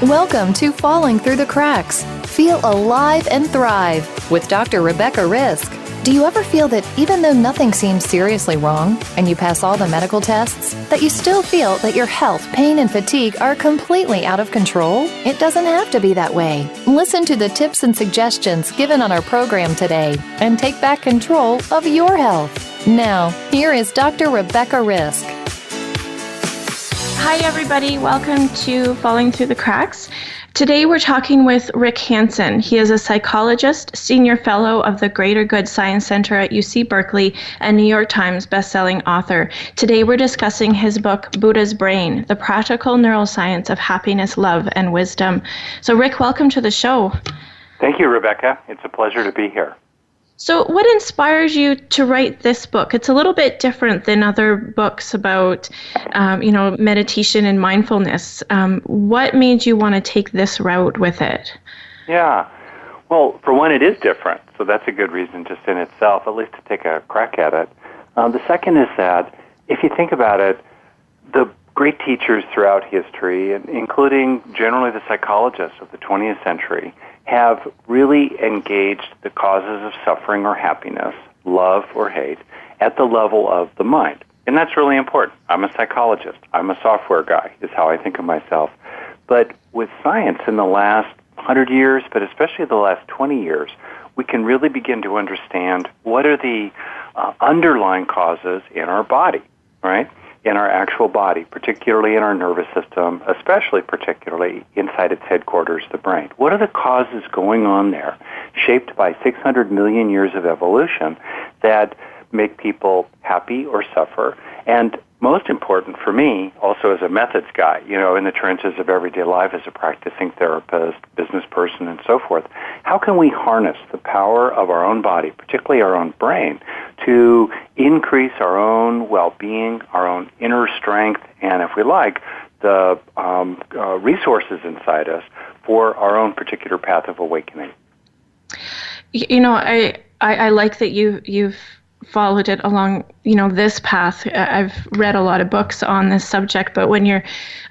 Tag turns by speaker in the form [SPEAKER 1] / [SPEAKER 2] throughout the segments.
[SPEAKER 1] Welcome to Falling Through the Cracks. Feel alive and thrive with Dr. Rebecca Risk. Do you ever feel that even though nothing seems seriously wrong and you pass all the medical tests, that you still feel that your health, pain, and fatigue are completely out of control? It doesn't have to be that way. Listen to the tips and suggestions given on our program today and take back control of your health. Now, here is Dr. Rebecca Risk.
[SPEAKER 2] Hi, everybody. Welcome to Falling Through the Cracks. Today, we're talking with Rick Hanson. He is a psychologist, senior fellow of the Greater Good Science Center at UC Berkeley, and New York Times bestselling author. Today, we're discussing his book, Buddha's Brain, The Practical Neuroscience of Happiness, Love, and Wisdom. So, Rick, welcome to the show.
[SPEAKER 3] Thank you, Rebecca. It's a pleasure to be here.
[SPEAKER 2] So what inspires you to write this book? It's a little bit different than other books about, meditation and mindfulness. What made you want to take this route with it?
[SPEAKER 3] Yeah. Well, for one, it is different. So that's a good reason just in itself, at least to take a crack at it. The second is that if you think about it, the great teachers throughout history, including generally the psychologists of the 20th century, have really engaged the causes of suffering or happiness, love or hate, at the level of the mind. And that's really important. I'm a psychologist. I'm a software guy, is how I think of myself. But with science in the last 100 years, but especially the last 20 years, we can really begin to understand what are the underlying causes in our body, right? In our actual body, particularly in our nervous system, particularly inside its headquarters, the brain. What are the causes going on there, shaped by 600 million years of evolution, that make people happy or suffer? And most important for me, also as a methods guy, in the trenches of everyday life as a practicing therapist, business person, and so forth, how can we harness the power of our own body, particularly our own brain, to increase our own well-being, our own inner strength, and if we like, the resources inside us for our own particular path of awakening?
[SPEAKER 2] I like that you've followed it along, this path. I've read a lot of books on this subject, but when you're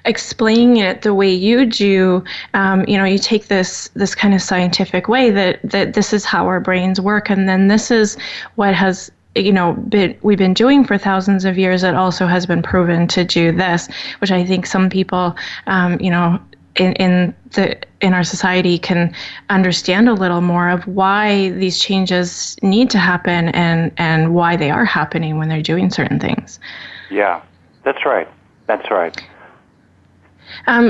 [SPEAKER 2] explaining it the way you do, you take this kind of scientific way that this is how our brains work, and then this is what has we've been doing for thousands of years. It also has been proven to do this, which I think some people, in our society can understand a little more of why these changes need to happen and why they are happening when they're doing certain things.
[SPEAKER 3] Yeah, that's right. That's right.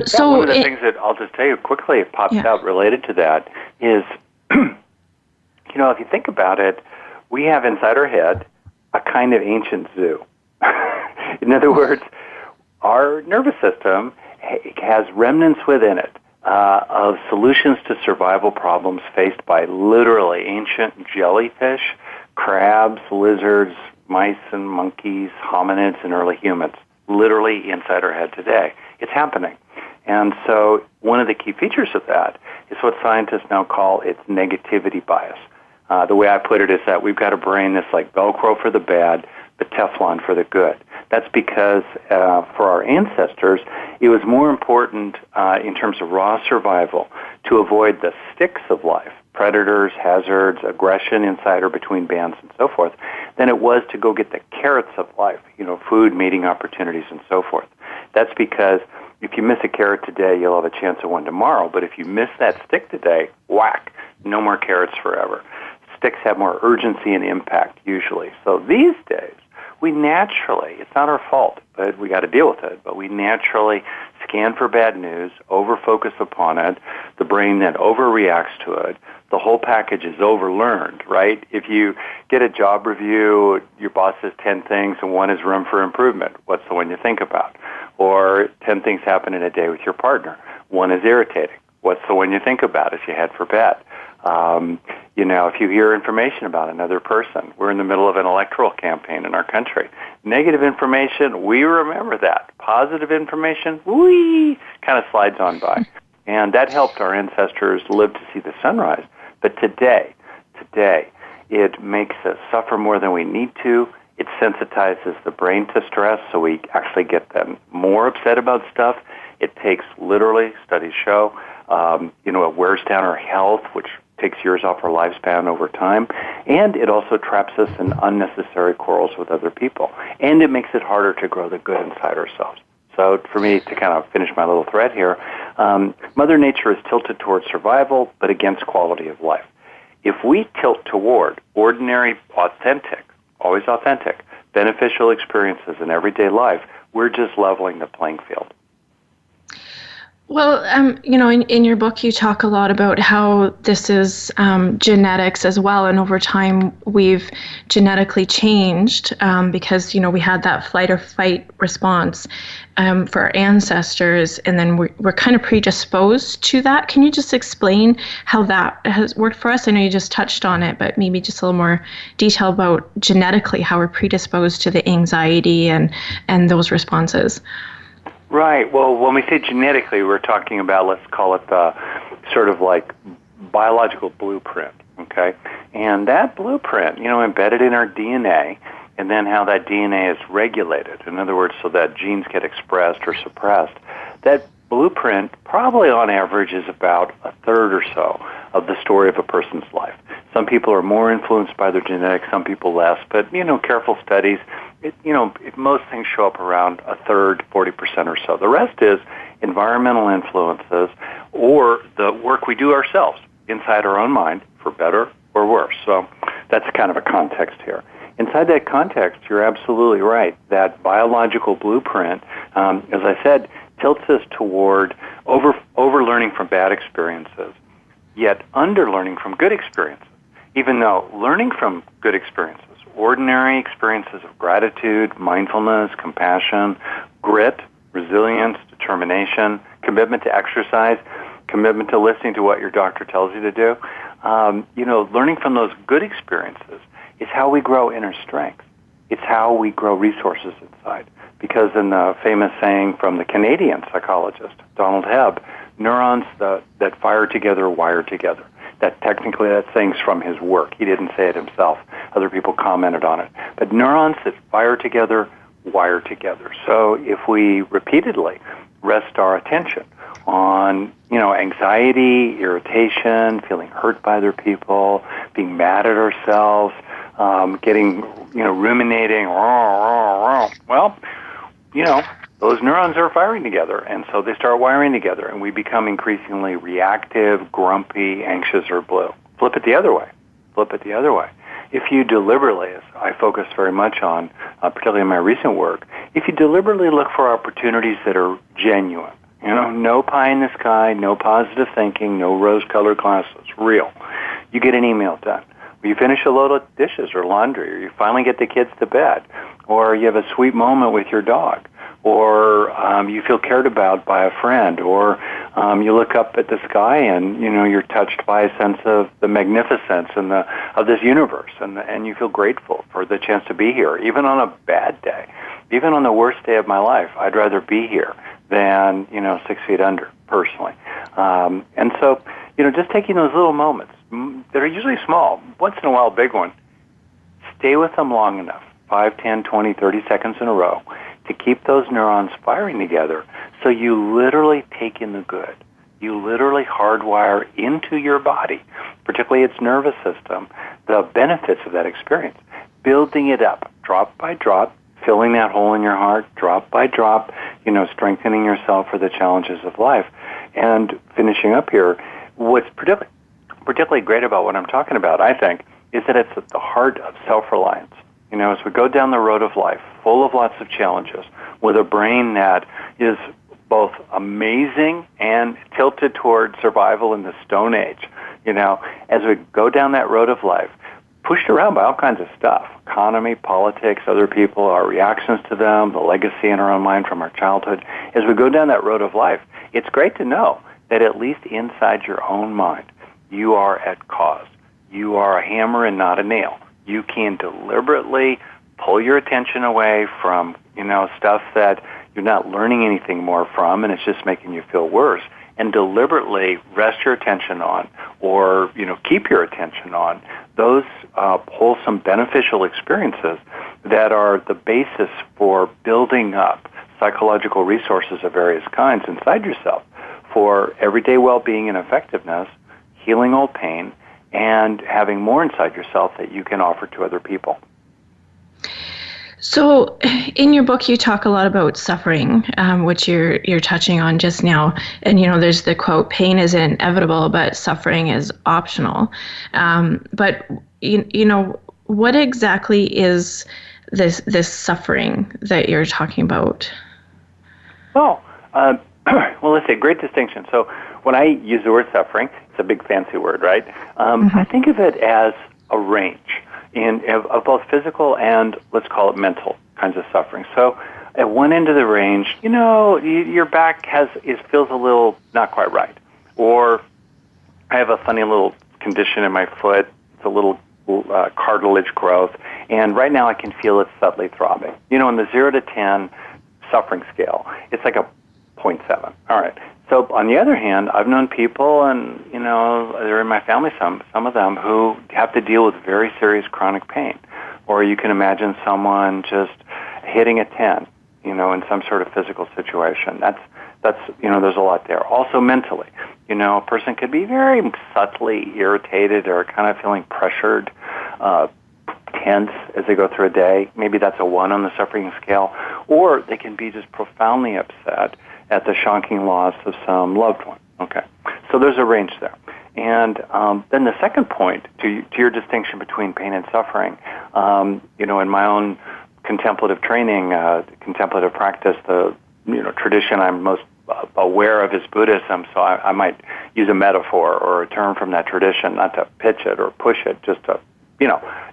[SPEAKER 2] So
[SPEAKER 3] one of the things that I'll just tell you quickly, it pops out related to that is, if you think about it, we have inside our head a kind of ancient zoo. In other words, our nervous system has remnants within it of solutions to survival problems faced by literally ancient jellyfish, crabs, lizards, mice and monkeys, hominids, and early humans, literally inside our head today. It's happening. And so one of the key features of that is what scientists now call its negativity bias. The way I put it is that we've got a brain that's like Velcro for the bad, but Teflon for the good. That's because for our ancestors, it was more important in terms of raw survival to avoid the sticks of life, predators, hazards, aggression inside or between bands and so forth, than it was to go get the carrots of life, food, mating opportunities, and so forth. That's because if you miss a carrot today, you'll have a chance of one tomorrow. But if you miss that stick today, whack, no more carrots forever. Sticks have more urgency and impact usually. So these days, we naturally, it's not our fault, but we got to deal with it, but we naturally scan for bad news, over-focus upon it, the brain then overreacts to it, the whole package is overlearned, right? If you get a job review, your boss says 10 things and one is room for improvement, what's the one you think about? Or 10 things happen in a day with your partner, one is irritating, what's the one you think about as you head for bed? If you hear information about another person, we're in the middle of an electoral campaign in our country. Negative information, we remember that. Positive information, kind of slides on by. And that helped our ancestors live to see the sunrise. But today, it makes us suffer more than we need to. It sensitizes the brain to stress, so we actually get them more upset about stuff. It takes, literally, studies show, it wears down our health, which takes years off our lifespan over time, and it also traps us in unnecessary quarrels with other people, and it makes it harder to grow the good inside ourselves. So for me, to kind of finish my little thread here, Mother Nature is tilted towards survival, but against quality of life. If we tilt toward ordinary, authentic, always authentic, beneficial experiences in everyday life, we're just leveling the playing field.
[SPEAKER 2] Well, in your book, you talk a lot about how this is genetics as well, and over time we've genetically changed because, we had that flight or fight response for our ancestors, and then we're kind of predisposed to that. Can you just explain how that has worked for us? I know you just touched on it, but maybe just a little more detail about genetically how we're predisposed to the anxiety and those responses.
[SPEAKER 3] Right. Well, when we say genetically, we're talking about, let's call it the sort of like biological blueprint, okay? And that blueprint, embedded in our DNA, and then how that DNA is regulated, in other words, so that genes get expressed or suppressed, that blueprint probably on average is about a third or so of the story of a person's life. Some people are more influenced by their genetics, some people less, but, careful studies, most things show up around a third, 40% or so. The rest is environmental influences or the work we do ourselves inside our own mind, for better or worse. So that's kind of a context here. Inside that context, you're absolutely right. That biological blueprint, as I said, tilts us toward over-learning from bad experiences, yet under-learning from good experiences. Even though learning from good experiences, ordinary experiences of gratitude, mindfulness, compassion, grit, resilience, determination, commitment to exercise, commitment to listening to what your doctor tells you to do, learning from those good experiences is how we grow inner strength. It's how we grow resources inside. Because in the famous saying from the Canadian psychologist, Donald Hebb, neurons that fire together wire together. That technically that saying's from his work. He didn't say it himself. Other people commented on it. But neurons that fire together wire together. So if we repeatedly rest our attention on, anxiety, irritation, feeling hurt by other people, being mad at ourselves, ruminating, well, those neurons are firing together, and so they start wiring together, and we become increasingly reactive, grumpy, anxious, or blue. Flip it the other way. If you deliberately, as I focus very much on, particularly in my recent work, if you deliberately look for opportunities that are genuine, no pie in the sky, no positive thinking, no rose-colored glasses, real, you get an email done. Or you finish a load of dishes or laundry, or you finally get the kids to bed, or you have a sweet moment with your dog, or you feel cared about by a friend, or you look up at the sky and you're touched by a sense of the magnificence and of this universe, and you feel grateful for the chance to be here, even on a bad day, even on the worst day of my life. I'd rather be here than 6 feet under, personally. And so just taking those little moments that are usually small, once in a while, a big one, stay with them long enough, 5, 10, 20, 30 seconds in a row, to keep those neurons firing together so you literally take in the good. You literally hardwire into your body, particularly its nervous system, the benefits of that experience, building it up drop by drop, filling that hole in your heart drop by drop, strengthening yourself for the challenges of life. And finishing up here, what's particularly great about what I'm talking about, I think, is that it's at the heart of self-reliance. As we go down the road of life, full of lots of challenges, with a brain that is both amazing and tilted toward survival in the Stone Age, as we go down that road of life, pushed around by all kinds of stuff, economy, politics, other people, our reactions to them, the legacy in our own mind from our childhood. As we go down that road of life, it's great to know that at least inside your own mind, you are at cause. You are a hammer and not a nail. You can deliberately pull your attention away from, stuff that you're not learning anything more from, and it's just making you feel worse, and deliberately rest your attention on, or, keep your attention on those wholesome, beneficial experiences that are the basis for building up psychological resources of various kinds inside yourself for everyday well-being and effectiveness, healing old pain, and having more inside yourself that you can offer to other people.
[SPEAKER 2] So, in your book, you talk a lot about suffering, which you're touching on just now. And there's the quote: "Pain is inevitable, but suffering is optional." But what exactly is this suffering that you're talking about?
[SPEAKER 3] Well, let's say great distinction. So, when I use the word suffering, it's a big fancy word, right? I think of it as a range of both physical and, let's call it, mental kinds of suffering. So at one end of the range, your back feels a little not quite right. Or I have a funny little condition in my foot. It's a little cartilage growth. And right now I can feel it subtly throbbing. In the 0 to 10 suffering scale, it's like a 0.7. All right. So on the other hand, I've known people, and they're in my family, some of them, who have to deal with very serious chronic pain. Or you can imagine someone just hitting a 10, in some sort of physical situation. That's there's a lot there. Also mentally, a person could be very subtly irritated or kind of feeling pressured, tense as they go through a day. Maybe that's a 1 on the suffering scale. Or they can be just profoundly upset at the shocking loss of some loved one. Okay, so there's a range there. And then the second point to your distinction between pain and suffering, in my own contemplative training, contemplative practice, the tradition I'm most aware of is Buddhism. So I might use a metaphor or a term from that tradition, not to pitch it or push it, just to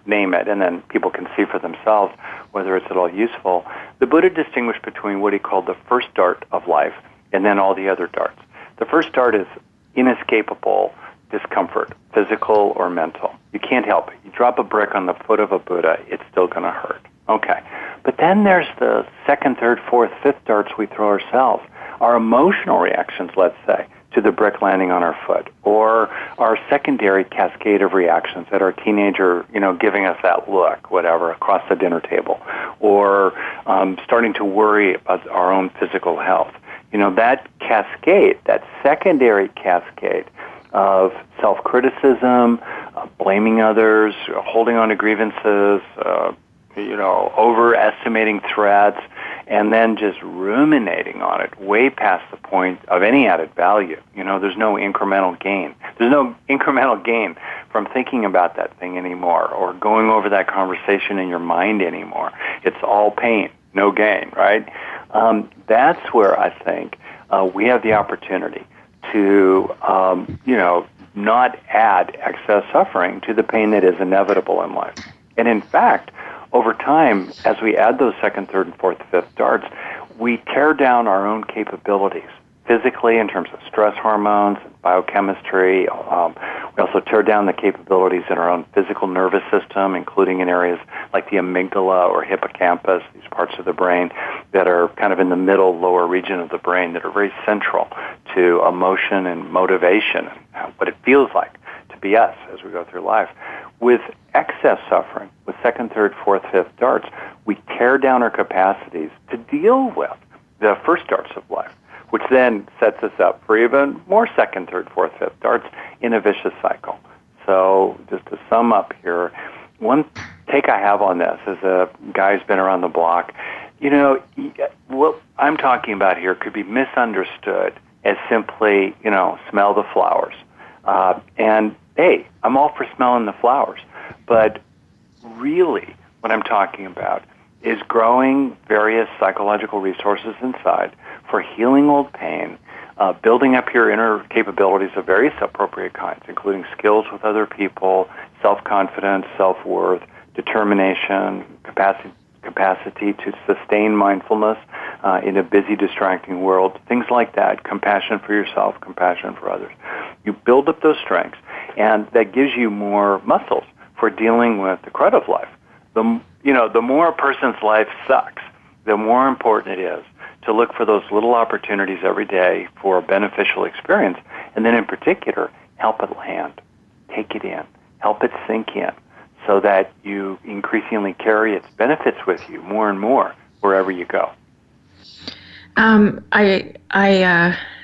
[SPEAKER 3] name it, and then people can see for themselves whether it's at all useful. The Buddha distinguished between what he called the first dart of life and then all the other darts. The first dart is inescapable discomfort, physical or mental. You can't help it. You drop a brick on the foot of a Buddha, it's still going to hurt. Okay. But then there's the second, third, fourth, fifth darts we throw ourselves. Our emotional reactions, let's say, to the brick landing on our foot, or our secondary cascade of reactions at our teenager, giving us that look, whatever, across the dinner table, or starting to worry about our own physical health. That cascade, that secondary cascade of self-criticism, blaming others, holding on to grievances, overestimating threats, and then just ruminating on it way past the point of any added value. There's no incremental gain. There's no incremental gain from thinking about that thing anymore or going over that conversation in your mind anymore. It's all pain, no gain, right? That's where I think we have the opportunity to, not add excess suffering to the pain that is inevitable in life. And in fact, over time, as we add those second, third, and fourth, fifth darts, we tear down our own capabilities physically in terms of stress hormones, biochemistry. We also tear down the capabilities in our own physical nervous system, including in areas like the amygdala or hippocampus, these parts of the brain that are kind of in the middle, lower region of the brain that are very central to emotion and motivation and what it feels like to be us as we go through life. With excess suffering, with second, third, fourth, fifth darts, we tear down our capacities to deal with the first darts of life, which then sets us up for even more second, third, fourth, fifth darts in a vicious cycle. So just to sum up here, one take I have on this as a guy who's been around the block, what I'm talking about here could be misunderstood as simply, smell the flowers. And hey, I'm all for smelling the flowers, but really what I'm talking about is growing various psychological resources inside for healing old pain, building up your inner capabilities of various appropriate kinds, including skills with other people, self-confidence, self-worth, determination, capacity to sustain mindfulness in a busy, distracting world, things like that, compassion for yourself, compassion for others. You build up those strengths, and that gives you more muscles for dealing with the crud of life. The more a person's life sucks, the more important it is to look for those little opportunities every day for a beneficial experience, and then in particular, help it land, take it in, help it sink in, so that you increasingly carry its benefits with you more and more wherever you go.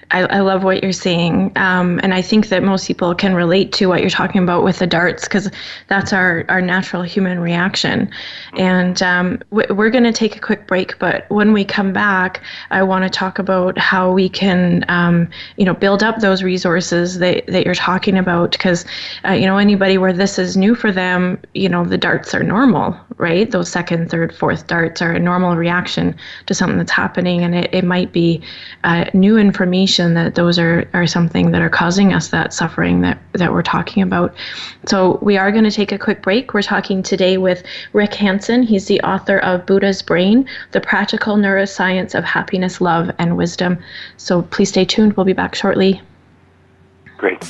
[SPEAKER 2] I love what you're saying, and I think that most people can relate to what you're talking about with the darts, because that's our natural human reaction. And we're going to take a quick break, but when we come back, I want to talk about how we can, build up those resources that you're talking about, because anybody where this is new for them, the darts are normal, right? Those second, third, fourth darts are a normal reaction to something that's happening, and it might be new information that those are something that are causing us that suffering that we're talking about. So we are going to take a quick break. We're talking today with Rick Hanson. He's the author of Buddha's Brain, The Practical Neuroscience of Happiness, Love, and Wisdom. So please stay tuned. We'll be back shortly.
[SPEAKER 3] Great.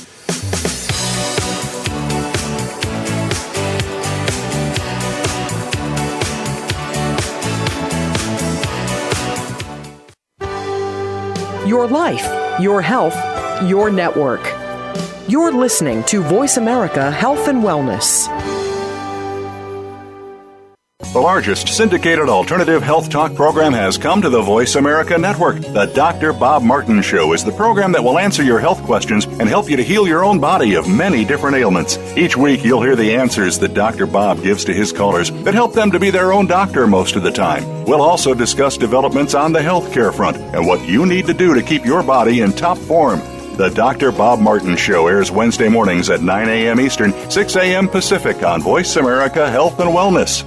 [SPEAKER 4] Your life, your health, your network. You're listening to Voice America Health and Wellness.
[SPEAKER 5] The largest syndicated alternative health talk program has come to the Voice America Network. The Dr. Bob Martin Show is the program that will answer your health questions and help you to heal your own body of many different ailments. Each week, you'll hear the answers that Dr. Bob gives to his callers that help them to be their own doctor most of the time. We'll also discuss developments on the healthcare front and what you need to do to keep your body in top form. The Dr. Bob Martin Show airs Wednesday mornings at 9 a.m. Eastern, 6 a.m. Pacific on Voice America Health and Wellness.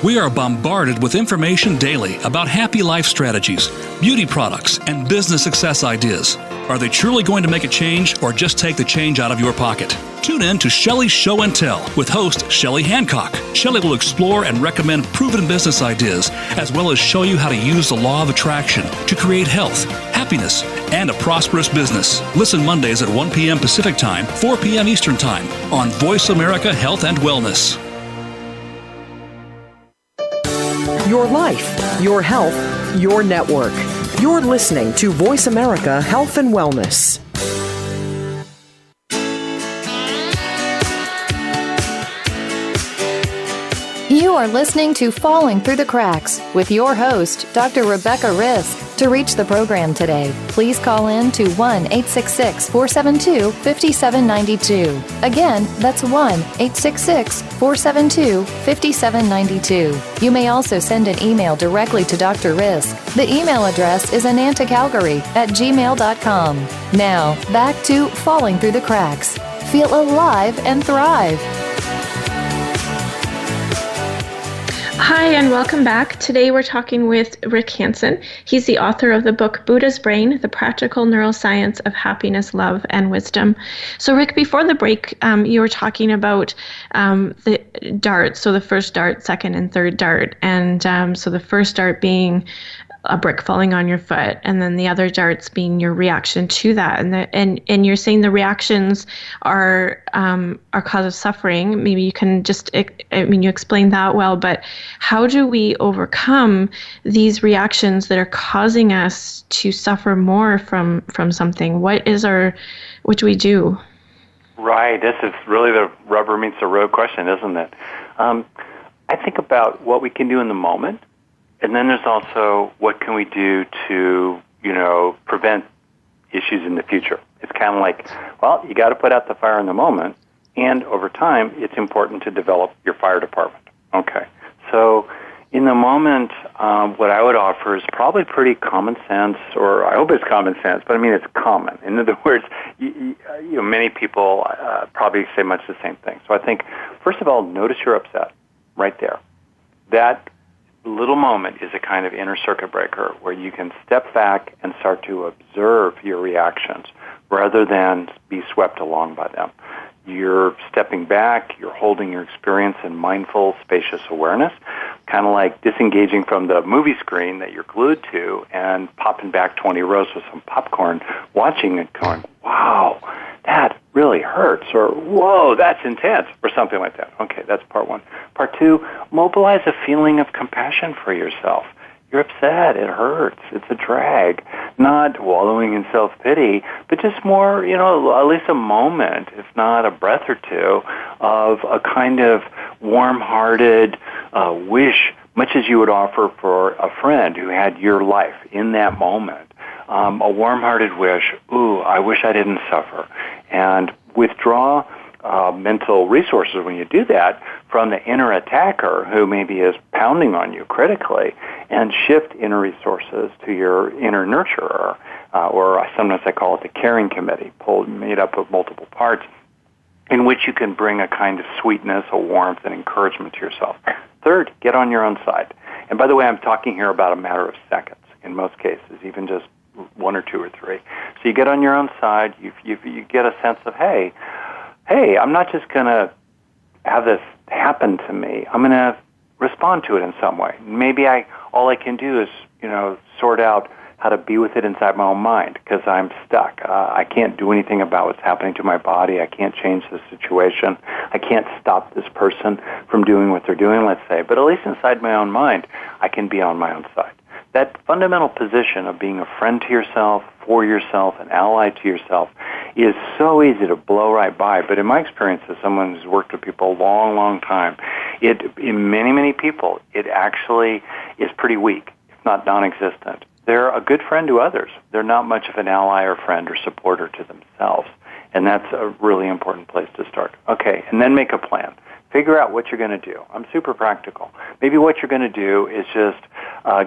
[SPEAKER 6] We are bombarded with information daily about happy life strategies, beauty products, and business success ideas. Are they truly going to make a change or just take the change out of your pocket? Tune in to Shelley's Show and Tell with host Shelley Hancock. Shelley will explore and recommend proven business ideas, as well as show you how to use the law of attraction to create health, happiness, and a prosperous business. Listen Mondays at 1 p.m. Pacific Time, 4 p.m. Eastern Time on Voice America Health and Wellness.
[SPEAKER 4] Your life, your health, your network. You're listening to Voice America Health and Wellness.
[SPEAKER 1] You are listening to Falling Through the Cracks with your host, Dr. Rebecca Risk. To reach the program today, please call in to 1-866-472-5792. Again, that's 1-866-472-5792. You may also send an email directly to Dr. Risk. The email address is anantacalgary@gmail.com. Now, back to Falling Through the Cracks. Feel alive and thrive.
[SPEAKER 2] Hi, and welcome back. Today we're talking with Rick Hanson. He's the author of the book Buddha's Brain, The Practical Neuroscience of Happiness, Love, and Wisdom. So Rick, before the break, you were talking about the darts, so the first dart, second and third dart. And so the first dart being a brick falling on your foot, and then the other darts being your reaction to that. And you're saying the reactions are cause of suffering. Maybe you can just, you explained that well, but how do we overcome these reactions that are causing us to suffer more from something? What do we do?
[SPEAKER 3] Right. This is really the rubber meets the road question, isn't it? I think about what we can do in the moment. And then there's also what can we do to, prevent issues in the future. It's kind of like, well, you got to put out the fire in the moment, and over time, it's important to develop your fire department. Okay. So in the moment, what I would offer is probably pretty common sense, or I hope it's common sense, but it's common. In other words, many people probably say much the same thing. So I think, first of all, notice you're upset right there. That little moment is a kind of inner circuit breaker where you can step back and start to observe your reactions rather than be swept along by them. You're stepping back, you're holding your experience in mindful, spacious awareness, kind of like disengaging from the movie screen that you're glued to and popping back 20 rows with some popcorn, watching it going, wow, that really hurts, or whoa, that's intense, or something like that. Okay, that's part one. Part two, mobilize a feeling of compassion for yourself. You're upset, it hurts, it's a drag. Not wallowing in self-pity, but just more, at least a moment, if not a breath or two, of a kind of warm-hearted wish much as you would offer for a friend who had your life in that moment, a warm-hearted wish, I wish I didn't suffer, and withdraw mental resources when you do that from the inner attacker who maybe is pounding on you critically, and shift inner resources to your inner nurturer, or sometimes I call it the caring committee, made up of multiple parts, in which you can bring a kind of sweetness, a warmth, and encouragement to yourself. Third, get on your own side. And by the way, I'm talking here about a matter of seconds in most cases, even just 1 or 2 or 3. So you get on your own side, you get a sense of, hey, I'm not just going to have this happen to me. I'm going to respond to it in some way. Maybe all I can do is, sort out how to be with it inside my own mind because I'm stuck. I can't do anything about what's happening to my body. I can't change the situation. I can't stop this person from doing what they're doing, let's say. But at least inside my own mind, I can be on my own side. That fundamental position of being a friend to yourself, for yourself, an ally to yourself is so easy to blow right by. But in my experience as someone who's worked with people a long, long time, in many, many people, it actually is pretty weak, if not non-existent. They're a good friend to others. They're not much of an ally or friend or supporter to themselves. And that's a really important place to start. Okay, and then make a plan. Figure out what you're going to do. I'm super practical. Maybe what you're going to do is just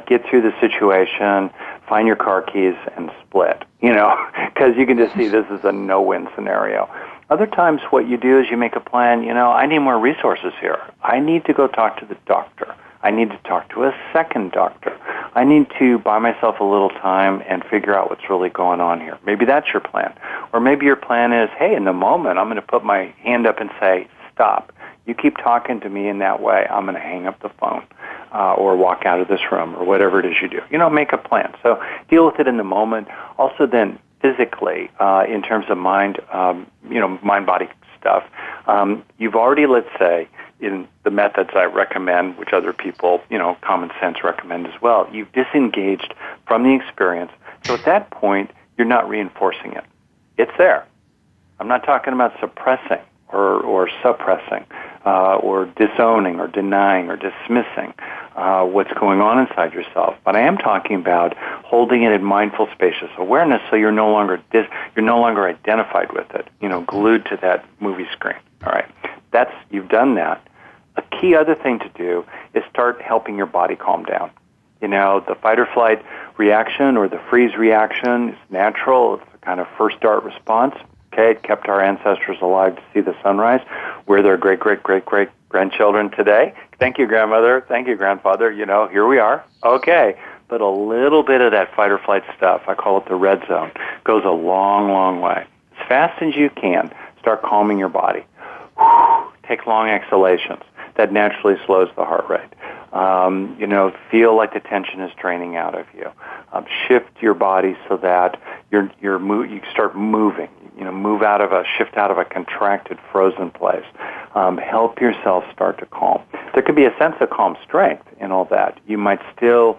[SPEAKER 3] get through the situation, find your car keys, and split, because you can just see this is a no-win scenario. Other times what you do is you make a plan, I need more resources here. I need to go talk to the doctor. I need to talk to a second doctor. I need to buy myself a little time and figure out what's really going on here. Maybe that's your plan. Or maybe your plan is, hey, in the moment, I'm going to put my hand up and say, stop. You keep talking to me in that way, I'm going to hang up the phone or walk out of this room or whatever it is you do. Make a plan. So deal with it in the moment. Also then physically, in terms of mind, mind-body stuff, you've already, let's say, in the methods I recommend, which other people, common sense recommend as well, you've disengaged from the experience. So at that point, you're not reinforcing it. It's there. I'm not talking about suppressing or suppressing or disowning or denying or dismissing what's going on inside yourself. But I am talking about holding it in mindful, spacious awareness so you're no longer identified with it, glued to that movie screen. All right. You've done that. A key other thing to do is start helping your body calm down. The fight or flight reaction or the freeze reaction is natural. It's a kind of first dart response. Okay, it kept our ancestors alive to see the sunrise. We're their great-great-great-great-grandchildren today. Thank you, grandmother. Thank you, grandfather. Here we are. Okay, but a little bit of that fight or flight stuff, I call it the red zone, goes a long, long way. As fast as you can, start calming your body. Take long exhalations. That naturally slows the heart rate. Feel like the tension is draining out of you. Shift your body so that you start moving. Shift out of a contracted, frozen place. Help yourself start to calm. There could be a sense of calm strength in all that. You might still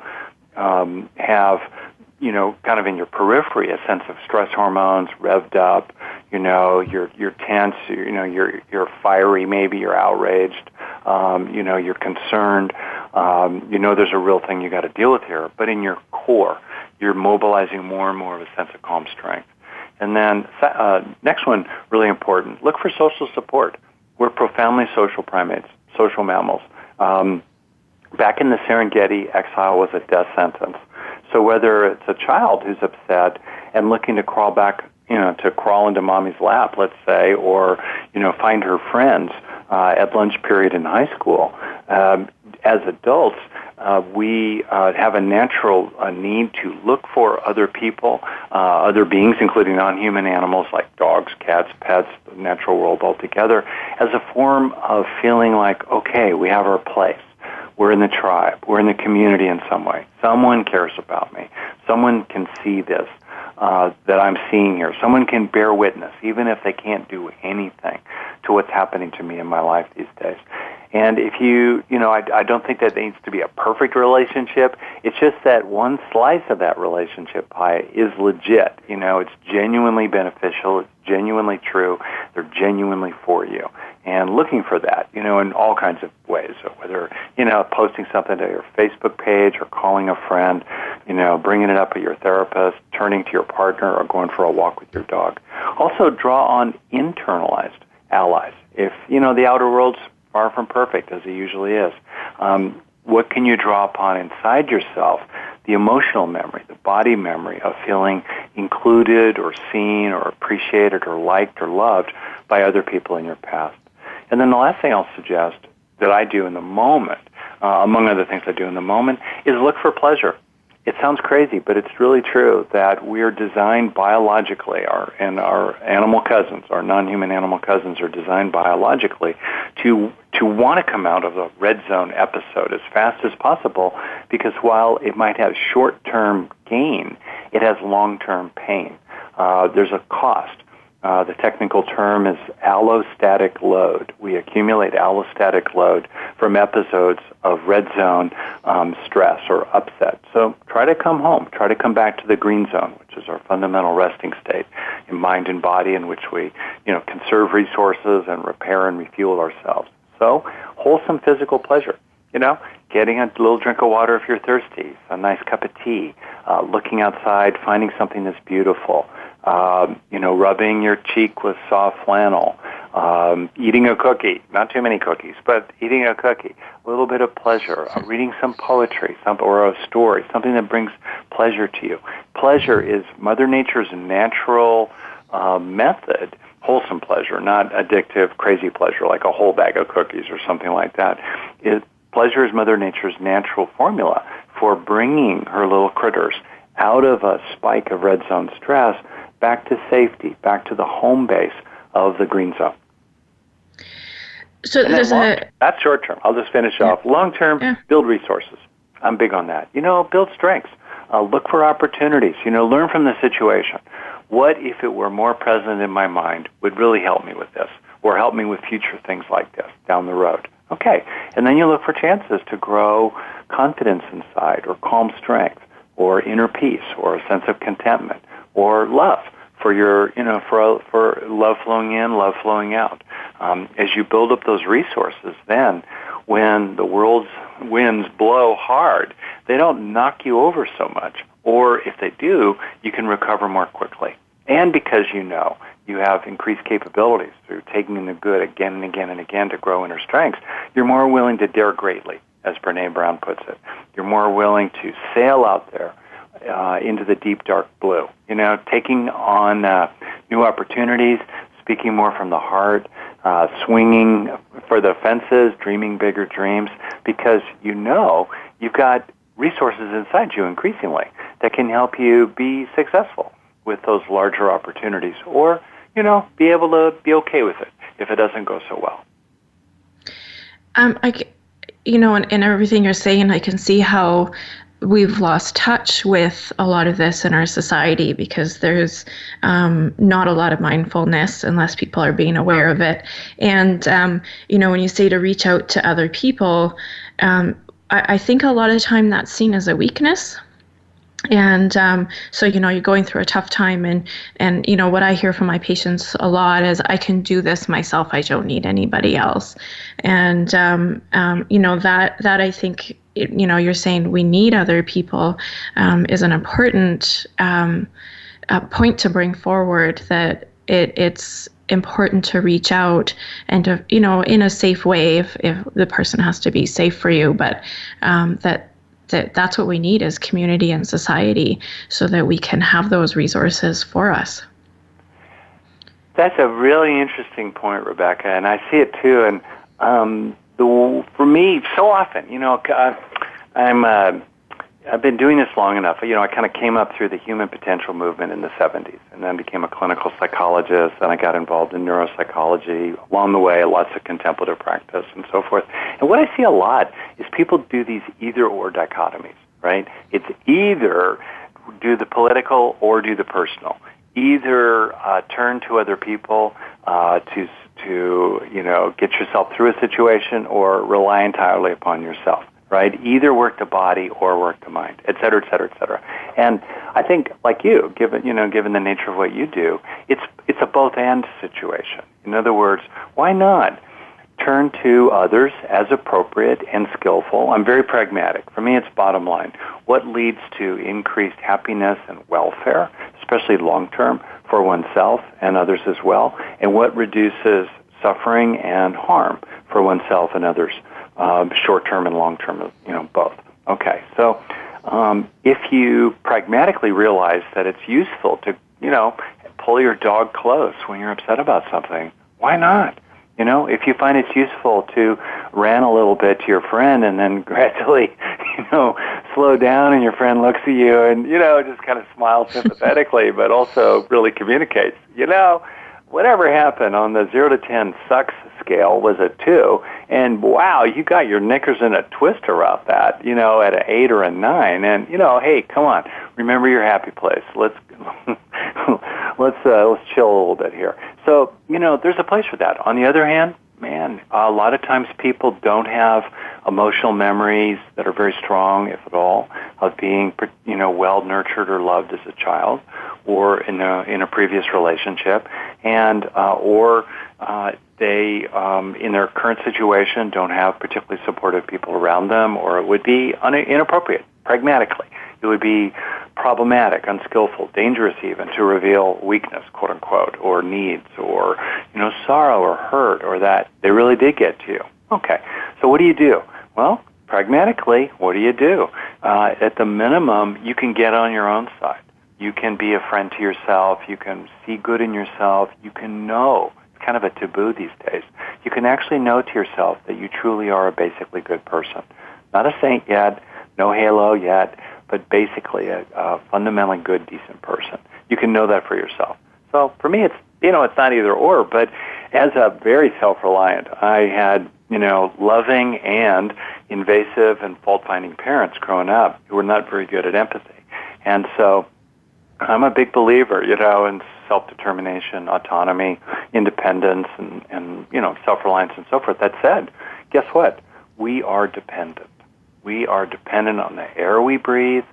[SPEAKER 3] have, kind of in your periphery, a sense of stress hormones revved up. You're tense. You're fiery. Maybe you're outraged. You're concerned. There's a real thing you got to deal with here. But in your core, you're mobilizing more and more of a sense of calm strength. And then next one, really important, look for social support. We're profoundly social primates, social mammals. Back in the Serengeti, exile was a death sentence. So whether it's a child who's upset and looking to crawl back, to crawl into mommy's lap, let's say, or, find her friends at lunch period in high school, as adults, we have a natural need to look for other people, other beings, including non-human animals like dogs, cats, pets, the natural world altogether, as a form of feeling like, okay, we have our place. We're in the tribe. We're in the community in some way. Someone cares about me. Someone can see this that I'm seeing here. Someone can bear witness, even if they can't do anything to what's happening to me in my life these days. And if I don't think that needs to be a perfect relationship. It's just that one slice of that relationship pie is legit. It's genuinely beneficial. It's genuinely true. They're genuinely for you. And looking for that, in all kinds of ways. So whether, posting something to your Facebook page or calling a friend, bringing it up at your therapist, turning to your partner, or going for a walk with your dog. Also draw on internalized allies. If, the outer world's far from perfect, as it usually is, what can you draw upon inside yourself? The emotional memory, the body memory of feeling included or seen or appreciated or liked or loved by other people in your past. And then the last thing I'll suggest that I do in the moment, among other things I do in the moment, is look for pleasure. It sounds crazy, but it's really true that we are designed biologically, and our animal cousins, our non-human animal cousins, are designed biologically to want to come out of the red zone episode as fast as possible, because while it might have short-term gain, it has long-term pain. There's a cost. The technical term is allostatic load. We accumulate allostatic load from episodes of red zone stress or upset. So try to come home. Try to come back to the green zone, which is our fundamental resting state in mind and body, in which we, conserve resources and repair and refuel ourselves. So wholesome physical pleasure. Getting a little drink of water if you're thirsty, a nice cup of tea, looking outside, finding something that's beautiful, rubbing your cheek with soft flannel, eating a cookie, not too many cookies, but eating a cookie, a little bit of pleasure, reading some poetry, or a story, something that brings pleasure to you. Pleasure is Mother Nature's natural method, wholesome pleasure, not addictive, crazy pleasure like a whole bag of cookies or something like that. Pleasure is Mother Nature's natural formula for bringing her little critters out of a spike of red zone stress back to safety, back to the home base of the green zone.
[SPEAKER 2] So
[SPEAKER 3] that's short term. I'll just finish off. Long term, build resources. I'm big on that. Build strengths. Look for opportunities. Learn from the situation. What if it were more present in my mind would really help me with this, or help me with future things like this down the road? Okay, and then you look for chances to grow confidence inside, or calm strength, or inner peace, or a sense of contentment, or love for your, for love flowing in, love flowing out. As you build up those resources, then when the world's winds blow hard, they don't knock you over so much. Or if they do, you can recover more quickly. And because you have increased capabilities through taking in the good again and again and again to grow inner strengths, you're more willing to dare greatly, as Brene Brown puts it. You're more willing to sail out there into the deep, dark blue. Taking on new opportunities, speaking more from the heart, swinging for the fences, dreaming bigger dreams, because you've got resources inside you increasingly that can help you be successful with those larger opportunities, or, be able to be okay with it if it doesn't go so well.
[SPEAKER 2] In everything you're saying, I can see how we've lost touch with a lot of this in our society, because there's not a lot of mindfulness unless people are being aware of it. And, when you say to reach out to other people, I think a lot of the time that's seen as a weakness. And so, you're going through a tough time, and what I hear from my patients a lot is, I can do this myself. I don't need anybody else. And, that I think, you're saying we need other people is an important point to bring forward, that it's important to reach out and to, in a safe way, if the person has to be safe for you, but that's what we need as community and society, so that we can have those resources for us.
[SPEAKER 3] That's a really interesting point, Rebecca, and I see it too. And for me, so often, I've been doing this long enough. I kind of came up through the human potential movement in the 70s, and then became a clinical psychologist, and I got involved in neuropsychology along the way, lots of contemplative practice and so forth. And what I see a lot is people do these either-or dichotomies, right? It's either do the political or do the personal. either turn to other people to get yourself through a situation, or rely entirely upon yourself, right? Either work the body or work the mind, et cetera, et cetera, et cetera. And I think, like you, given the nature of what you do, it's a both-and situation. In other words, why not turn to others as appropriate and skillful? I'm very pragmatic. For me, it's bottom line. What leads to increased happiness and welfare, especially long-term, for oneself and others as well, and what reduces suffering and harm for oneself and others, short-term and long-term, both. Okay, so if you pragmatically realize that it's useful to, pull your dog close when you're upset about something, why not? If you find it's useful to rant a little bit to your friend and then gradually, slow down and your friend looks at you and, just kind of smiles sympathetically, but also really communicates, whatever happened on the 0 to 10 sucks scale was a 2, and wow, you got your knickers in a twist about that, at an 8 or a 9, and, hey, come on, remember your happy place. Let's chill a little bit here. So, there's a place for that. On the other hand, man, a lot of times people don't have emotional memories that are very strong, if at all, of being, well nurtured or loved as a child, or in a previous relationship, and or they in their current situation don't have particularly supportive people around them, or it would be inappropriate, pragmatically. It would be problematic, unskillful, dangerous even, to reveal weakness, quote unquote, or needs, or sorrow or hurt, or that they really did get to you. Okay, so what do you do? Well, pragmatically, what do you do? At the minimum, you can get on your own side. You can be a friend to yourself. You can see good in yourself. You can know. It's kind of a taboo these days. You can actually know to yourself that you truly are a basically good person. Not a saint yet, no halo yet, but basically a fundamentally good, decent person. You can know that for yourself. So for me, it's not either or, but as a very self-reliant, I had, loving and invasive and fault-finding parents growing up who were not very good at empathy. And so I'm a big believer, in self-determination, autonomy, independence, and self-reliance and so forth. That said, guess what? We are dependent. We are dependent on the air we breathe,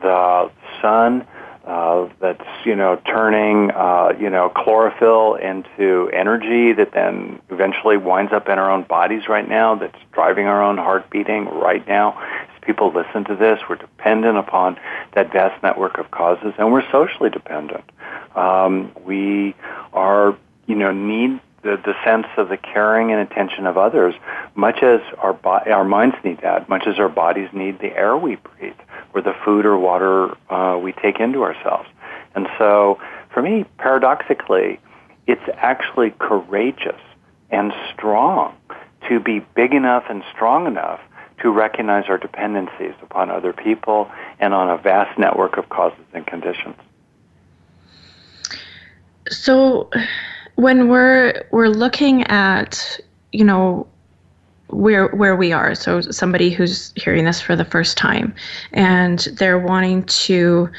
[SPEAKER 3] the sun that's, turning, chlorophyll into energy that then eventually winds up in our own bodies right now, that's driving our own heart beating right now. As people listen to this, we're dependent upon that vast network of causes, and we're socially dependent. We are, need the sense of the caring and attention of others, much as our minds need that, much as our bodies need the air we breathe, or the food or water we take into ourselves. And so, for me, paradoxically, it's actually courageous and strong to be big enough and strong enough to recognize our dependencies upon other people and on a vast network of causes and conditions.
[SPEAKER 2] So, when we're looking at, where we are, so somebody who's hearing this for the first time and they're wanting to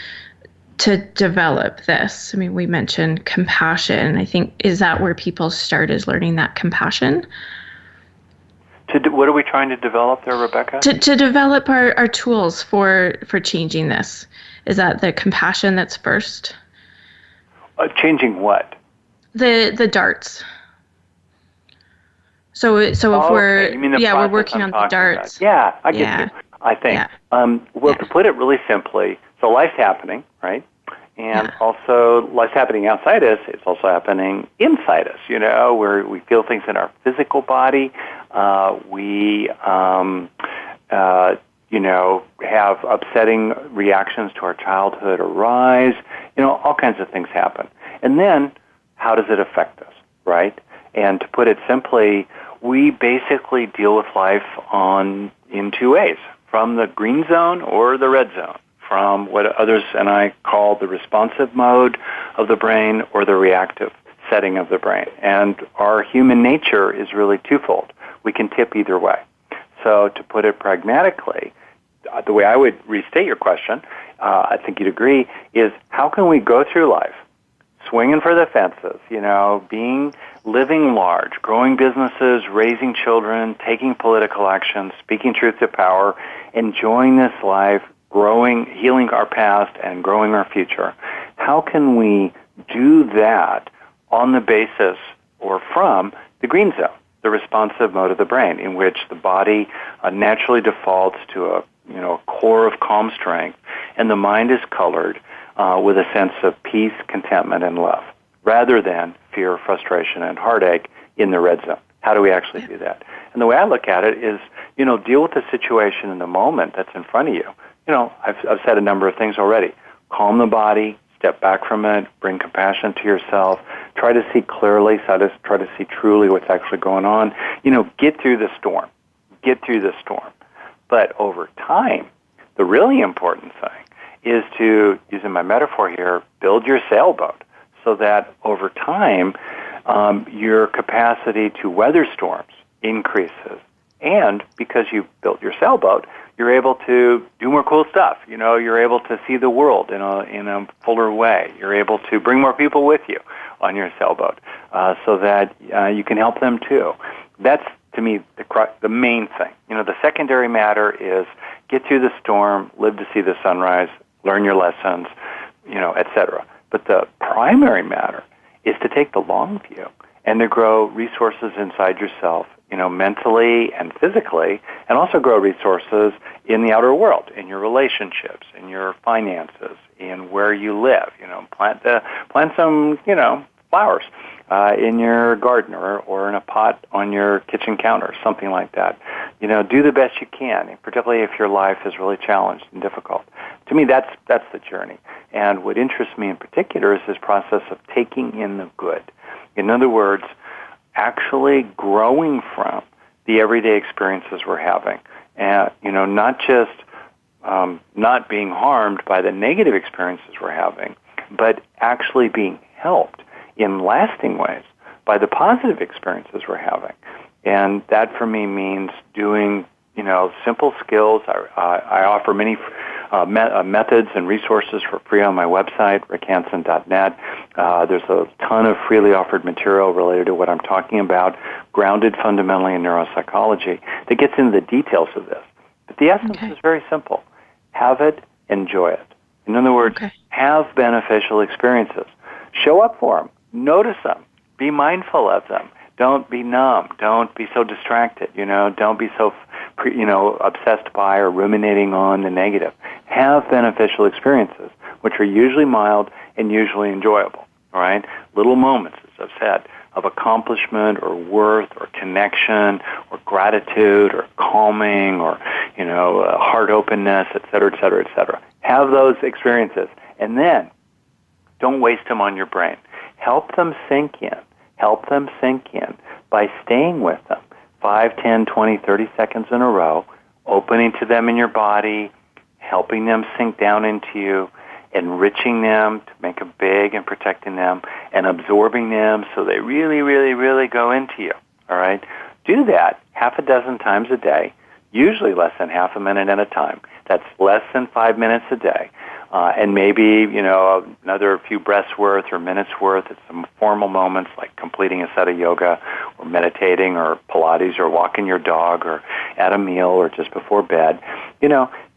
[SPEAKER 2] develop this. I mean, we mentioned compassion. I think, is that where people start, is learning that compassion?
[SPEAKER 3] What are we trying to develop there, Rebecca?
[SPEAKER 2] To develop our tools for changing this. Is that the compassion that's first?
[SPEAKER 3] Changing what?
[SPEAKER 2] The darts. So if we're working on the darts.
[SPEAKER 3] About. Yeah, I get you. I think. Yeah. To put it really simply, so life's happening, right? And also life's happening outside us. It's also happening inside us, where we feel things in our physical body. We have upsetting reactions to our childhood arise. All kinds of things happen. And then, how does it affect us, right? And to put it simply, we basically deal with life in two ways, from the green zone or the red zone, from what others and I call the responsive mode of the brain or the reactive setting of the brain. And our human nature is really twofold. We can tip either way. So to put it pragmatically, the way I would restate your question, I think you'd agree, is how can we go through life swinging for the fences, living large, growing businesses, raising children, taking political action, speaking truth to power, enjoying this life, growing, healing our past, and growing our future. How can we do that on the basis or from the green zone, the responsive mode of the brain, in which the body naturally defaults to a core of calm strength, and the mind is colored with a sense of peace, contentment, and love, rather than fear, frustration, and heartache in the red zone. How do we actually do that? And the way I look at it is, deal with the situation in the moment that's in front of you. I've said a number of things already. Calm the body, step back from it, bring compassion to yourself, try to see clearly, try to see truly what's actually going on. Get through the storm. Get through the storm. But over time, the really important thing is to, using my metaphor here, build your sailboat so that over time, your capacity to weather storms increases. And because you've built your sailboat, you're able to do more cool stuff. You're able to see the world in a fuller way. You're able to bring more people with you on your sailboat so that you can help them too. That's, to me, the main thing. The secondary matter is get through the storm, live to see the sunrise, learn your lessons, etc. But the primary matter is to take the long view and to grow resources inside yourself, mentally and physically, and also grow resources in the outer world, in your relationships, in your finances, in where you live. Plant some, flowers in your garden or in a pot on your kitchen counter, something like that. Do the best you can, particularly if your life is really challenged and difficult. To me, that's the journey. And what interests me in particular is this process of taking in the good. In other words, actually growing from the everyday experiences we're having. And, not just not being harmed by the negative experiences we're having, but actually being helped in lasting ways by the positive experiences we're having. And that for me means doing, simple skills. I offer many methods and resources for free on my website, rickhanson.net. There's a ton of freely offered material related to what I'm talking about, grounded fundamentally in neuropsychology, that gets into the details of this. But the essence is very simple. Have it, enjoy it. In other words, have beneficial experiences. Show up for them. Notice them. Be mindful of them. Don't be numb. Don't be so distracted. Don't be so, obsessed by or ruminating on the negative. Have beneficial experiences, which are usually mild and usually enjoyable. All right, little moments, as I've said, of accomplishment or worth or connection or gratitude or calming or heart openness, et cetera, et cetera, et cetera. Have those experiences, and then don't waste them on your brain. Help them sink in. Help them sink in by staying with them 5, 10, 20, 30 seconds in a row, opening to them in your body, helping them sink down into you, enriching them to make them big and protecting them, and absorbing them so they really, really, really go into you. All right? Do that half a dozen times a day, usually less than half a minute at a time. That's less than 5 minutes a day. And maybe, another few breaths worth or minutes worth at some formal moments like completing a set of yoga or meditating or Pilates or walking your dog or at a meal or just before bed.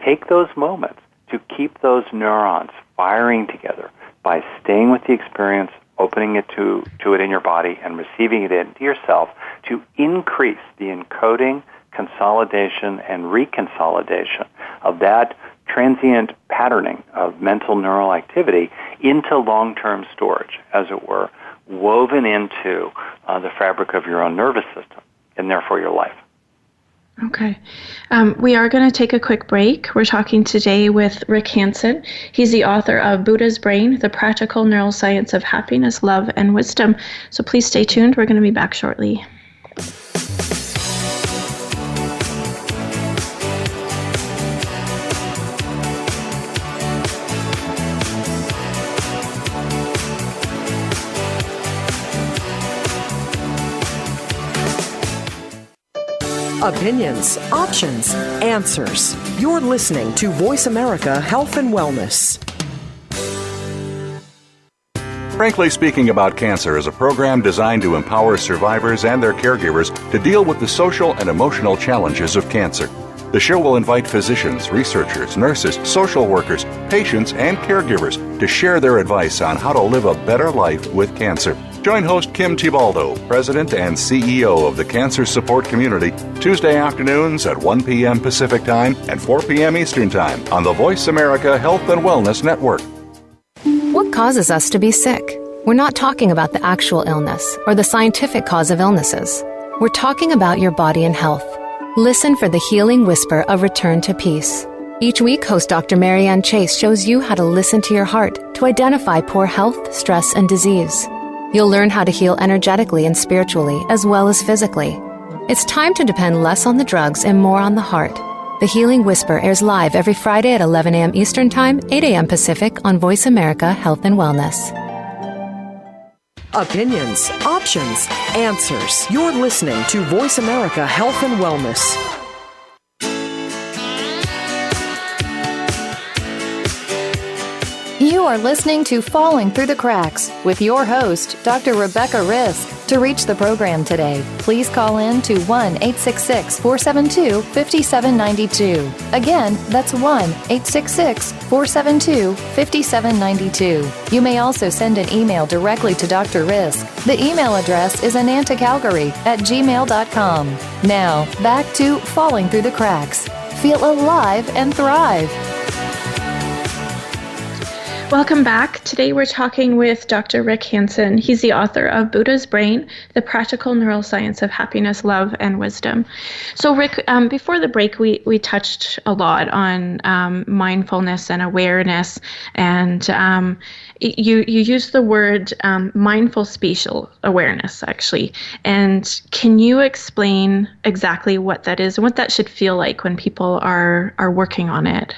[SPEAKER 3] Take those moments to keep those neurons firing together by staying with the experience, opening it to it in your body, and receiving it into yourself to increase the encoding, consolidation, and reconsolidation of that transient patterning of mental neural activity into long-term storage, as it were, woven into the fabric of your own nervous system and therefore your life.
[SPEAKER 2] Okay. We are going to take a quick break. We're talking today with Rick Hanson. He's the author of Buddha's Brain, The Practical Neuroscience of Happiness, Love, and Wisdom. So please stay tuned. We're going to be back shortly.
[SPEAKER 4] Opinions, options, answers. You're listening to Voice America Health and Wellness.
[SPEAKER 5] Frankly Speaking About Cancer is a program designed to empower survivors and their caregivers to deal with the social and emotional challenges of cancer. The show will invite physicians, researchers, nurses, social workers, patients, and caregivers to share their advice on how to live a better life with cancer. Join host Kim Tibaldo, President and CEO of the Cancer Support Community, Tuesday afternoons at 1 p.m. Pacific Time and 4 p.m. Eastern Time on the Voice America Health and Wellness Network.
[SPEAKER 7] What causes us to be sick? We're not talking about the actual illness or the scientific cause of illnesses. We're talking about your body and health. Listen for the healing whisper of return to peace. Each week, host Dr. Marianne Chase shows you how to listen to your heart to identify poor health, stress, and disease. You'll learn how to heal energetically and spiritually, as well as physically. It's time to depend less on the drugs and more on the heart. The Healing Whisper airs live every Friday at 11 a.m. Eastern Time, 8 a.m. Pacific on Voice America Health and Wellness.
[SPEAKER 4] Opinions, options, answers. You're listening to Voice America Health and Wellness.
[SPEAKER 1] You are listening to Falling Through the Cracks with your host, Dr. Rebecca Risk. To reach the program today, please call in to 1-866-472-5792. Again, that's 1-866-472-5792. You may also send an email directly to Dr. Risk. The email address is anantacalgary@gmail.com. Now, back to Falling Through the Cracks. Feel alive and thrive.
[SPEAKER 2] Welcome back. Today we're talking with Dr. Rick Hanson. He's the author of Buddha's Brain, the Practical Neuroscience of Happiness, Love, and Wisdom. So Rick, before the break, we touched a lot on mindfulness and awareness, and you used the word mindful spatial awareness, actually. And can you explain exactly what that is and what that should feel like when people are working on it?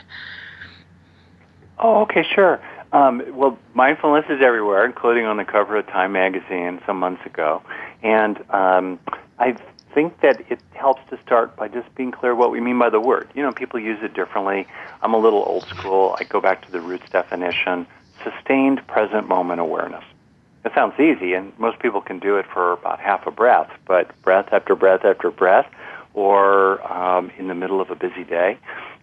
[SPEAKER 3] Oh, okay, sure. Well, mindfulness is everywhere, including on the cover of Time magazine some months ago. And I think that it helps to start by just being clear what we mean by the word. You know, people use it differently. I'm a little old school. I go back to the roots definition, sustained present moment awareness. It sounds easy, and most people can do it for about half a breath, but breath after breath after breath, or in the middle of a busy day,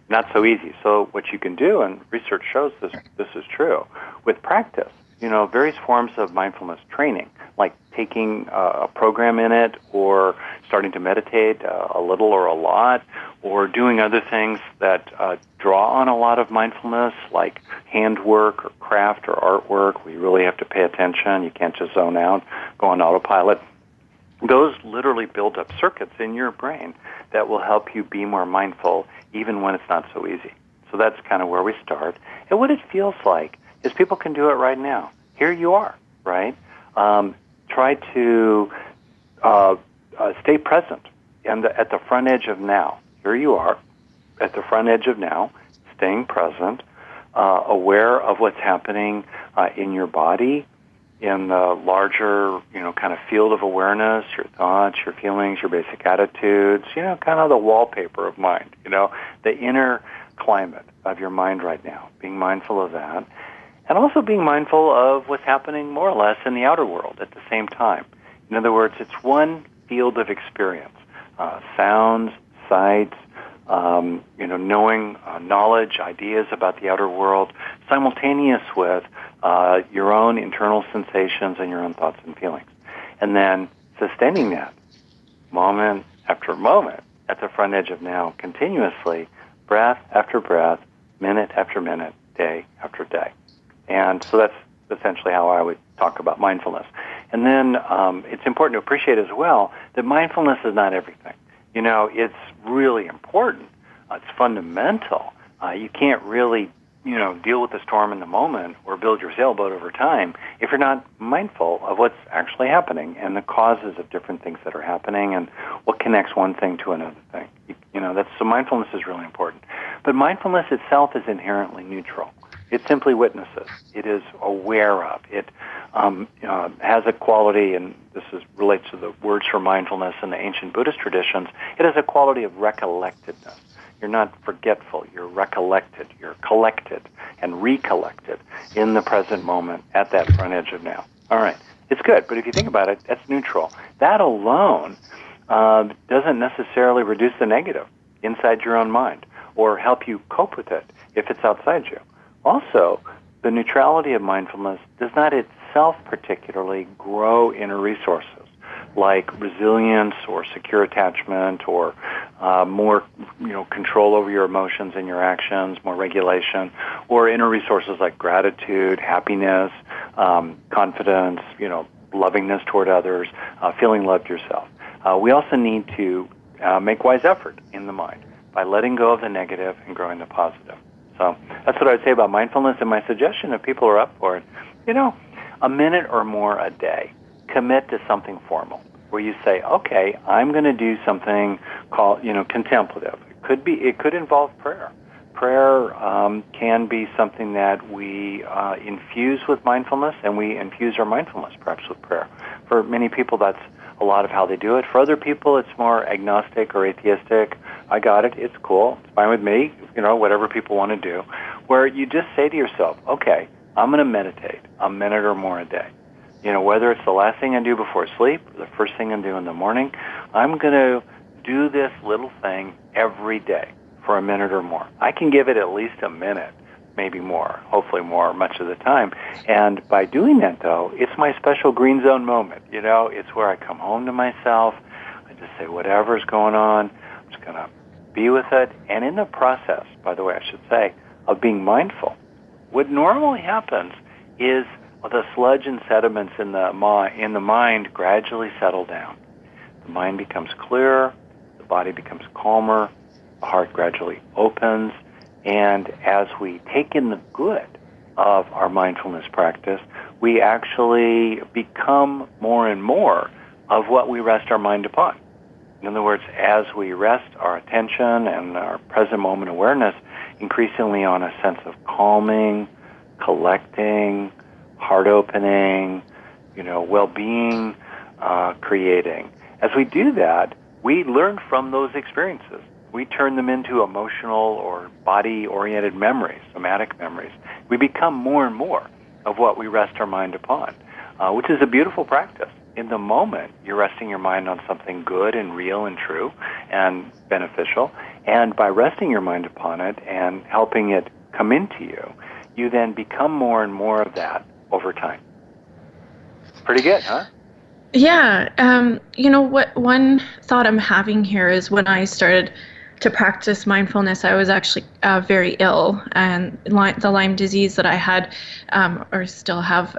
[SPEAKER 3] not so easy. So what you can do, and research shows this is true, with practice, you know, various forms of mindfulness training, like taking a program in it, or starting to meditate a little or a lot, or doing other things that draw on a lot of mindfulness, like handwork or craft or artwork. We really have to pay attention. You can't just zone out, go on autopilot. Those literally build up circuits in your brain that will help you be more mindful even when it's not so easy. So that's kind of where we start. And what it feels like is people can do it right now. Here you are, right? Try to stay present at the front edge of now. Here you are at the front edge of now, staying present, aware of what's happening in your body, in the larger, you know, kind of field of awareness, your thoughts, your feelings, your basic attitudes, you know, kind of the wallpaper of mind, you know, the inner climate of your mind right now, being mindful of that, and also being mindful of what's happening more or less in the outer world at the same time. In other words, it's one field of experience, sounds, sights, you know, knowing, knowledge, ideas about the outer world, simultaneous with your own internal sensations and your own thoughts and feelings. And then sustaining that moment after moment at the front edge of now, continuously, breath after breath, minute after minute, day after day. And so that's essentially how I would talk about mindfulness. And then it's important to appreciate as well that mindfulness is not everything. You know, it's really important. It's fundamental. You can't really, you know, deal with the storm in the moment or build your sailboat over time if you're not mindful of what's actually happening and the causes of different things that are happening and what connects one thing to another thing. You know, so mindfulness is really important. But mindfulness itself is inherently neutral. It simply witnesses. It is aware of. It has a quality, and this relates to the words for mindfulness in the ancient Buddhist traditions, it has a quality of recollectedness. You're not forgetful. You're recollected. You're collected and recollected. in the present moment at that front edge of now. All right. It's good, but if you think about it, that's neutral. That alone doesn't necessarily reduce the negative inside your own mind or help you cope with it if it's outside you. Also, the neutrality of mindfulness does not itself particularly grow inner resources like resilience or secure attachment or more control over your emotions and your actions, more regulation, or inner resources like gratitude, happiness, confidence, lovingness toward others, feeling loved yourself. We also need to make wise effort in the mind by letting go of the negative and growing the positive. So that's what I would say about mindfulness, and my suggestion if people are up for it, a minute or more a day. Commit to something formal where you say, okay, I'm going to do something called, contemplative. It could involve prayer. Prayer can be something that we infuse with mindfulness, and we infuse our mindfulness perhaps with prayer. For many people, that's a lot of how they do it. For other people, it's more agnostic or atheistic. I got it. It's cool. It's fine with me. Whatever people want to do. Where you just say to yourself, okay, I'm going to meditate a minute or more a day. Whether it's the last thing I do before sleep or the first thing I do in the morning, I'm going to do this little thing every day for a minute or more. I can give it at least a minute, maybe more, hopefully more, much of the time. And by doing that, though, it's my special green zone moment. It's where I come home to myself. I just say, whatever's going on, I'm just going to be with it. And in the process, by the way, I should say, of being mindful, what normally happens is the sludge and sediments in the mind gradually settle down. The mind becomes clearer, the body becomes calmer, the heart gradually opens, and as we take in the good of our mindfulness practice, we actually become more and more of what we rest our mind upon. In other words, as we rest our attention and our present moment awareness increasingly on a sense of calming, collecting, heart opening, well-being, creating. As we do that, we learn from those experiences. We turn them into emotional or body-oriented memories, somatic memories. We become more and more of what we rest our mind upon, which is a beautiful practice. In the moment, you're resting your mind on something good and real and true and beneficial, and by resting your mind upon it and helping it come into you, you then become more and more of that over time. Pretty good, huh?
[SPEAKER 2] Yeah. What one thought I'm having here is when I started to practice mindfulness, I was actually very ill, and the Lyme disease that I had or still have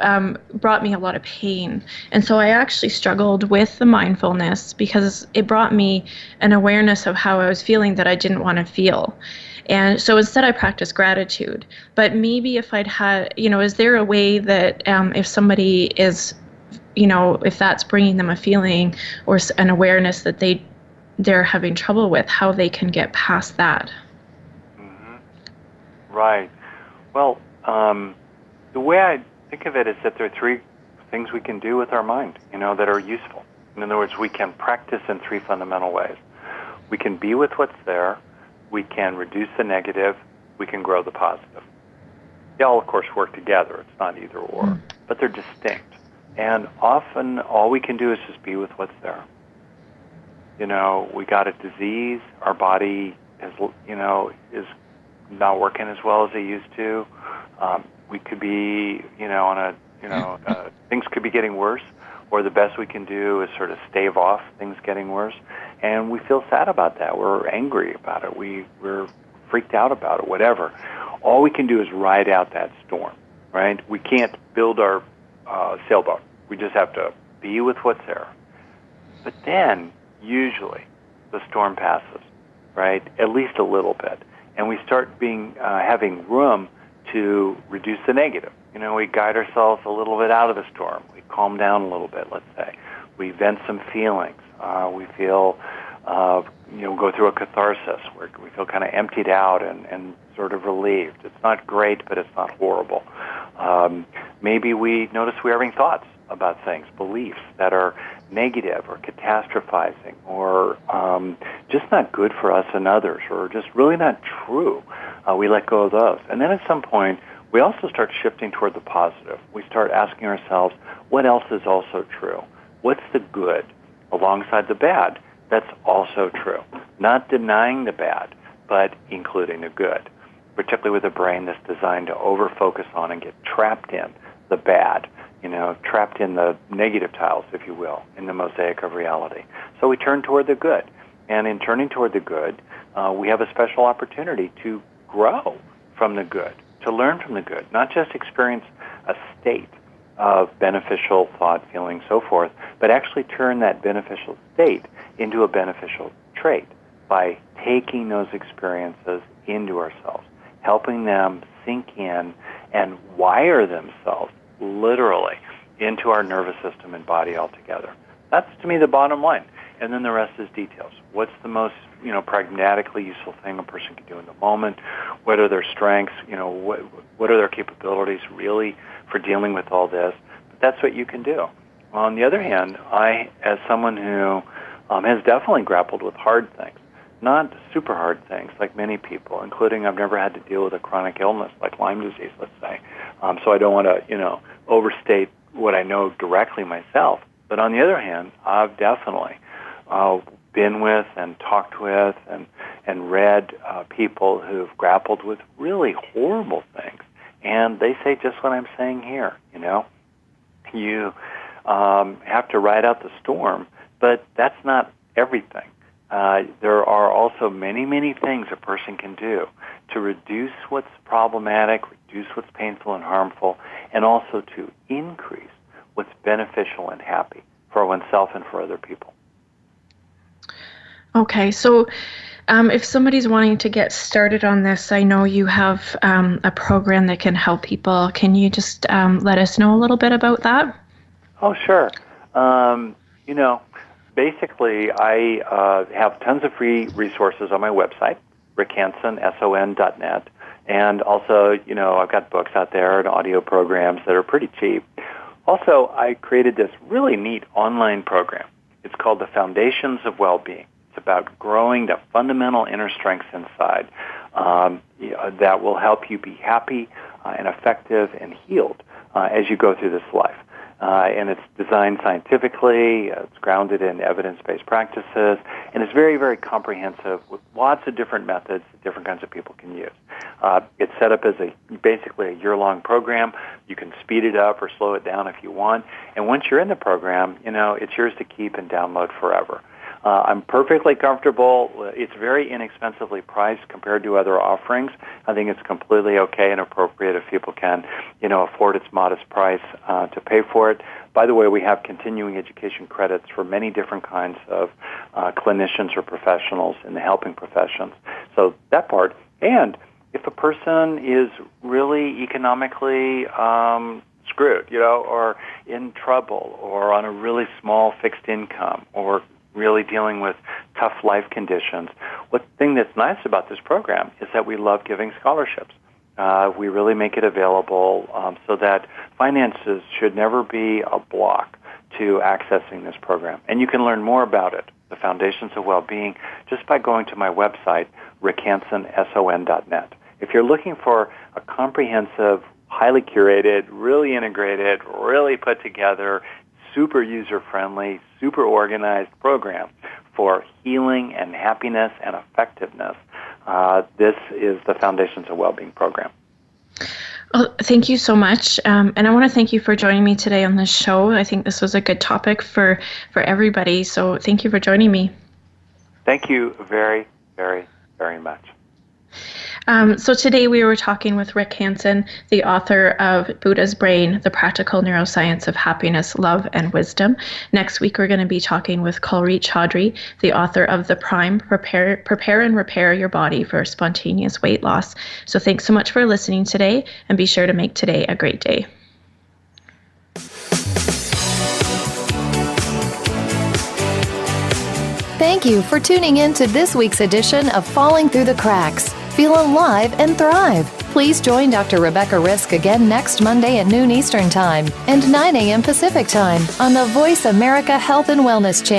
[SPEAKER 2] brought me a lot of pain. And so I actually struggled with the mindfulness because it brought me an awareness of how I was feeling that I didn't want to feel. And so instead I practiced gratitude. But maybe if I'd had, is there a way that if somebody is, if that's bringing them a feeling or an awareness that they're having trouble with, how they can get past that?
[SPEAKER 3] Mm-hmm. Right. Well, the way I think of it is that there are three things we can do with our mind, that are useful. In other words, we can practice in three fundamental ways. We can be with what's there. We can reduce the negative, we can grow the positive. They all, of course, work together. It's not either or, but they're distinct. And often all we can do is just be with what's there. We got a disease, our body is not working as well as it used to. We could be, things could be getting worse, or the best we can do is sort of stave off things getting worse. And we feel sad about that. We're angry about it. We're freaked out about it, whatever. All we can do is ride out that storm, right? We can't build our sailboat. We just have to be with what's there. But then, usually, the storm passes, right? At least a little bit. And we start having room to reduce the negative. We guide ourselves a little bit out of the storm. We calm down a little bit, let's say. We vent some feelings. We feel, go through a catharsis where we feel kind of emptied out and sort of relieved. It's not great, but it's not horrible. Maybe we notice we're having thoughts about things, beliefs that are negative or catastrophizing or just not good for us and others or just really not true. We let go of those. And then at some point, we also start shifting toward the positive. We start asking ourselves, what else is also true? What's the good alongside the bad that's also true? Not denying the bad, but including the good, particularly with a brain that's designed to over-focus on and get trapped in the bad, trapped in the negative tiles, if you will, in the mosaic of reality. So we turn toward the good. And in turning toward the good, we have a special opportunity to grow from the good, to learn from the good, not just experience a state of beneficial thought, feeling, so forth, but actually turn that beneficial state into a beneficial trait by taking those experiences into ourselves, helping them sink in and wire themselves literally into our nervous system and body altogether. That's, to me, the bottom line. And then the rest is details. What's the most, pragmatically useful thing a person can do in the moment? What are their strengths? What are their capabilities really for dealing with all this? But that's what you can do. On the other hand, I, as someone who has definitely grappled with hard things, not super hard things like many people, including I've never had to deal with a chronic illness like Lyme disease, let's say. So I don't want to, overstate what I know directly myself. But on the other hand, I've definitely been with and talked with and read people who've grappled with really horrible things. And they say just what I'm saying here, You have to ride out the storm, but that's not everything. There are also many, many things a person can do to reduce what's problematic, reduce what's painful and harmful, and also to increase what's beneficial and happy for oneself and for other people.
[SPEAKER 2] Okay, so if somebody's wanting to get started on this, I know you have a program that can help people. Can you just let us know a little bit about that?
[SPEAKER 3] Oh, sure. Basically, I have tons of free resources on my website, rickhanson.net. And also, I've got books out there and audio programs that are pretty cheap. Also, I created this really neat online program. It's called the Foundations of Well-Being. It's about growing the fundamental inner strengths inside that will help you be happy and effective and healed as you go through this life. And it's designed scientifically, it's grounded in evidence-based practices, and it's very, very comprehensive with lots of different methods that different kinds of people can use. It's set up as basically a year-long program. You can speed it up or slow it down if you want. And once you're in the program, it's yours to keep and download forever. I'm perfectly comfortable. It's very inexpensively priced compared to other offerings. I think it's completely okay and appropriate if people can, afford its modest price to pay for it. By the way, we have continuing education credits for many different kinds of clinicians or professionals in the helping professions. So that part. And if a person is really economically screwed, or in trouble, or on a really small fixed income, or really dealing with tough life conditions. One thing that's nice about this program is that we love giving scholarships. We really make it available so that finances should never be a block to accessing this program. And you can learn more about it, the Foundations of Well-Being, just by going to my website, rickhanson.net. If you're looking for a comprehensive, highly curated, really integrated, really put together, super user-friendly, super organized program for healing and happiness and effectiveness, this is the Foundations of Wellbeing program.
[SPEAKER 2] Well, thank you so much. And I want to thank you for joining me today on this show. I think this was a good topic for everybody. So thank you for joining me.
[SPEAKER 3] Thank you very, very, very much.
[SPEAKER 2] So today we were talking with Rick Hanson, the author of Buddha's Brain, The Practical Neuroscience of Happiness, Love, and Wisdom. Next week we're going to be talking with Kulreet Chaudhry, the author of The Prime, Prepare and Repair Your Body for Spontaneous Weight Loss. So thanks so much for listening today, and be sure to make today a great day.
[SPEAKER 1] Thank you for tuning in to this week's edition of Falling Through the Cracks. Feel alive and thrive. Please join Dr. Rebecca Risk again next Monday at noon Eastern Time and 9 a.m. Pacific Time on the Voice America Health and Wellness Channel.